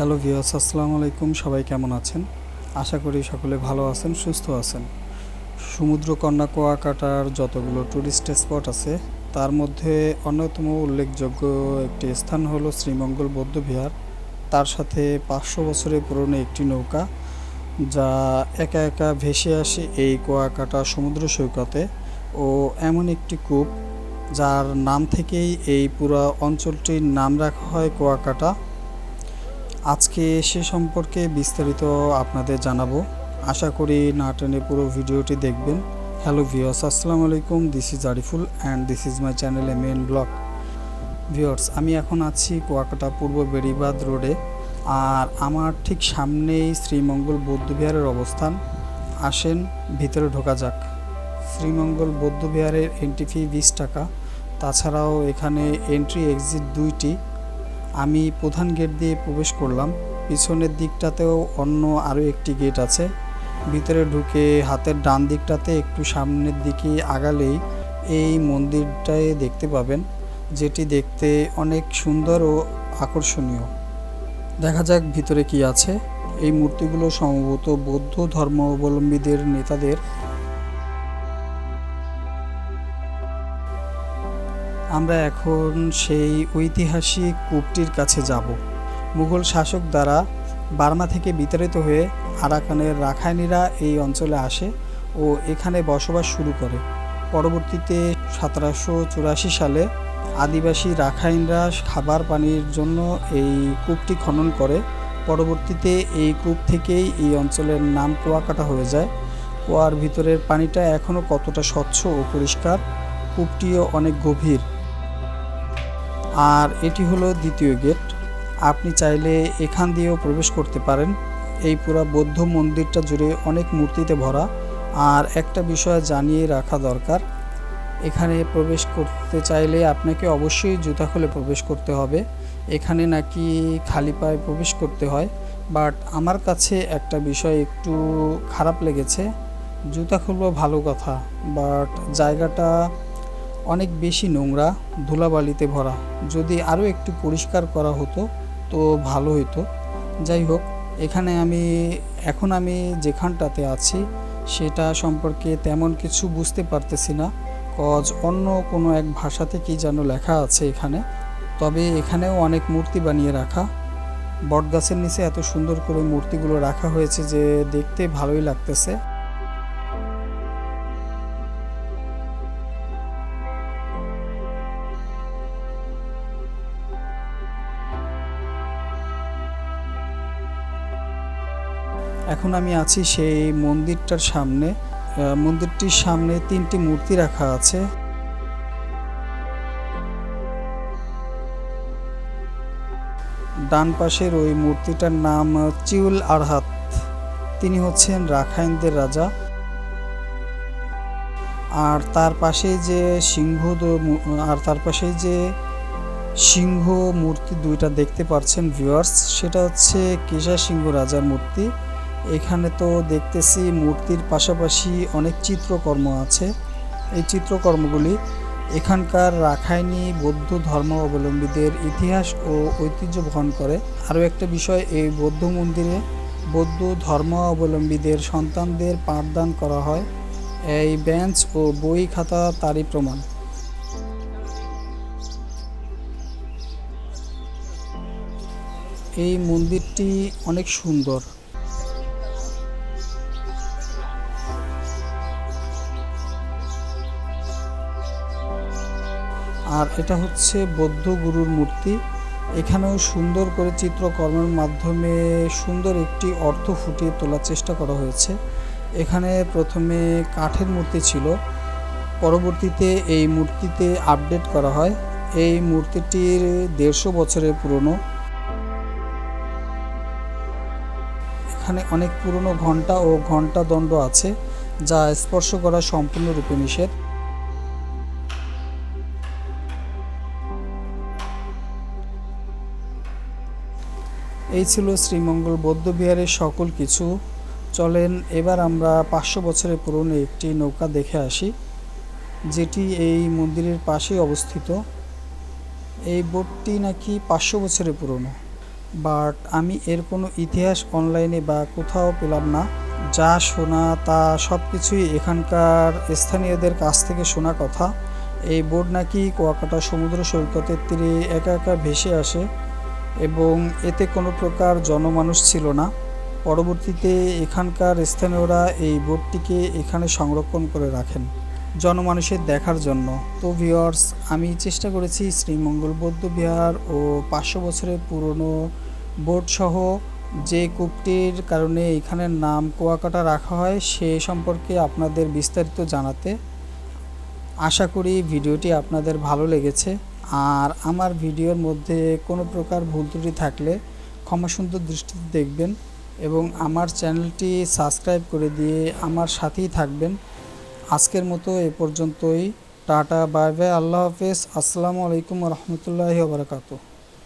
Hello viewers, আসসালামু আলাইকুম। সবাই কেমন আছেন? আশা করি সকলে ভালো আছেন, সুস্থ আছেন। সমুদ্রকন্যা কুয়াকাটার যতগুলো ট্যুরিস্ট স্পট আছে তার মধ্যে অন্যতম উল্লেখযোগ্য একটি স্থান হলো শ্রীমঙ্গল বৌদ্ধবিহার। তার সাথে 500 বছরের পুরনো একটি নৌকা যা একা একা ভেসে আসে এই কুয়াকাটা সমুদ্র সৈকতে, ও এমন একটি কূপ যার নাম থেকেই এই পুরো অঞ্চলটির নাম রাখা হয় কুয়াকাটা। আজকে সে সম্পর্কে বিস্তারিত আপনাদের জানাবো। আশা করি না টেনে পুরো ভিডিওটি দেখবেন। হ্যালো ভিউয়ার্স, আসসালামু আলাইকুম। This is Ariful and this is my channel a men blog. Viewers, আমি এখন আছি কুয়াকাটা পূর্ব বেড়িবাঁধ রোডে, আর আমার ঠিক সামনেই শ্রীমঙ্গল বৌদ্ধবিহারের অবস্থান। আসেন ভিতরে ঢোকা যাক। শ্রীমঙ্গল বৌদ্ধবিহারের এন্ট্রি ফি 20 টাকা। তাছাড়াও এখানে এন্ট্রি এক্সিট দুইটি। আমি প্রধান গেট দিয়ে প্রবেশ করলাম। পিছনের দিকটাতেও অন্য আরও একটি গেট আছে। ভিতরে ঢুকে হাতের ডান দিকটাতে একটু সামনের দিকে আগালেই এই মন্দিরটায় দেখতে পাবেন, যেটি দেখতে অনেক সুন্দর ও আকর্ষণীয়। দেখা যাক ভিতরে কি আছে। এই মূর্তিগুলো সম্ভবত বৌদ্ধ ধর্মাবলম্বীদের নেতাদের। আমরা এখন সেই ঐতিহাসিক কূপটির কাছে যাব। মুঘল শাসক দ্বারা বার্মা থেকে বিতাড়িত হয়ে আরাকানের রাখাইনিরা এই অঞ্চলে আসে ও এখানে বসবাস শুরু করে। পরবর্তীতে 1784 সালে আদিবাসী রাখাইনরা খাবার পানির জন্য এই কূপটি খনন করে। পরবর্তীতে এই কূপ থেকেই এই অঞ্চলের নাম কুয়াকাটা হয়ে যায়। কুয়ার ভিতরের পানিটা এখনও কতটা স্বচ্ছ ও পরিষ্কার। কূপটিও অনেক গভীর। আর এটি হলো দ্বিতীয় গেট। আপনি চাইলে এখান দিয়েও প্রবেশ করতে পারেন। এই পুরো বৌদ্ধ মন্দিরটা জুড়ে অনেক মূর্তিতে ভরা। আর একটা বিষয় জানিয়ে রাখা দরকার, এখানে প্রবেশ করতে চাইলে আপনাকে অবশ্যই জুতা খুলে প্রবেশ করতে হবে। এখানে নাকি খালি পায়ে প্রবেশ করতে হয়, বাট আমার কাছে একটা বিষয় একটু খারাপ লেগেছে। জুতা খুলবো ভালো কথা, বাট জায়গাটা অনেক বেশি নোংরা, ধুলাবালিতে ভরা। যদি আরও একটু পরিষ্কার করা হতো তো ভালো হতো। যাই হোক, এখানে এখন আমি যেখানটাতে আছি সেটা সম্পর্কে তেমন কিছু বুঝতে পারতেছি না, কজ অন্য কোনো এক ভাষাতে কি যেন লেখা আছে এখানে। তবে এখানেও অনেক মূর্তি বানিয়ে রাখা। বটগাছের নিচে এত সুন্দর করে মূর্তিগুলো রাখা হয়েছে যে দেখতে ভালোই লাগতেছে। এখন আমি আছি সেই মন্দিরটার সামনে। মন্দিরটির সামনে 3টি মূর্তি রাখা আছে। ডান পাশের ওই মূর্তিটার নাম চিউল আরহাত। তিনি হচ্ছেন রাখাইনদের রাজা। আর তার পাশে যে সিংহ মূর্তি দুইটা দেখতে পাচ্ছেন ভিউয়ার্স, সেটা হচ্ছে কেশা সিংহ রাজার মূর্তি। এখানে তো দেখতেছি মূর্তির পাশাপাশি অনেক চিত্রকর্ম আছে। এই চিত্রকর্মগুলি এখানকার রাখাইনি বৌদ্ধ ধর্মাবলম্বীদের ইতিহাস ও ঐতিহ্য বহন করে। আরও একটা বিষয়, এই বৌদ্ধ মন্দিরে বৌদ্ধ ধর্মাবলম্বীদের সন্তানদের পাঠদান করা হয়। এই বেঞ্চ ও বই খাতা তারই প্রমাণ। এই মন্দিরটি অনেক সুন্দর। আর এটা হচ্ছে বৌদ্ধ গুরুর মূর্তি। এখানেও সুন্দর করে চিত্রকর্মের মাধ্যমে সুন্দর একটি অর্থ ফুটিয়ে তোলার চেষ্টা করা হয়েছে। এখানে প্রথমে কাঠের মূর্তি ছিল, পরবর্তীতে এই মূর্তিতে আপডেট করা হয়। এই মূর্তিটির 150 বছরের পুরনো। এখানে অনেক পুরনো ঘণ্টা ও ঘণ্টা দণ্ড আছে, যা স্পর্শ করা সম্পূর্ণরূপে নিষেধ। এই ছিল শ্রীমঙ্গল বৌদ্ধবিহারের সকল কিছু। চলেন এবার আমরা 500 বছরের পুরনো একটি নৌকা দেখে আসি, যেটি এই মন্দিরের পাশেই অবস্থিত। এই বোটটি নাকি 500 বছরের পুরনো। বাট আমি এর কোনো ইতিহাস অনলাইনে বা কোথাও পেলাম না। যা শোনা তা সব কিছুই এখানকার স্থানীয়দের কাছ থেকে শোনা কথা। এই বোট নাকি কুয়াকাটা সমুদ্র সৈকতের তীরে একা একা ভেসে আসে এবং এতে কোনো প্রকার জনমানুষ ছিল না। পরবর্তীতে এখানকার স্থানীয়রা এই বোটটিকে এখানে সংরক্ষণ করে রাখেন জনমানুষের দেখার জন্য। তো ভিউয়ার্স, আমি চেষ্টা করেছি শ্রীমঙ্গল বৌদ্ধবিহার ও 500 বছরের পুরনো বোটসহ যে কূপটির কারণে এখানের নাম কুয়াকাটা রাখা হয় সে সম্পর্কে আপনাদের বিস্তারিত জানাতে। আশা করি ভিডিওটি আপনাদের ভালো লেগেছে। আর আমার ভিডিওর মধ্যে কোনো প্রকার ভুল ত্রুটি থাকলে ক্ষমা সুন্দর দৃষ্টিতে দেখবেন এবং আমার চ্যানেলটি সাবস্ক্রাইব করে দিয়ে আমার সাথেই থাকবেন। আজকের মতো এ পর্যন্তই। টাটা, বাই বাই, আল্লাহ হাফেজ, আসসালামু আলাইকুম রহমতুল্লাহি ওয়া বারাকাতুহু।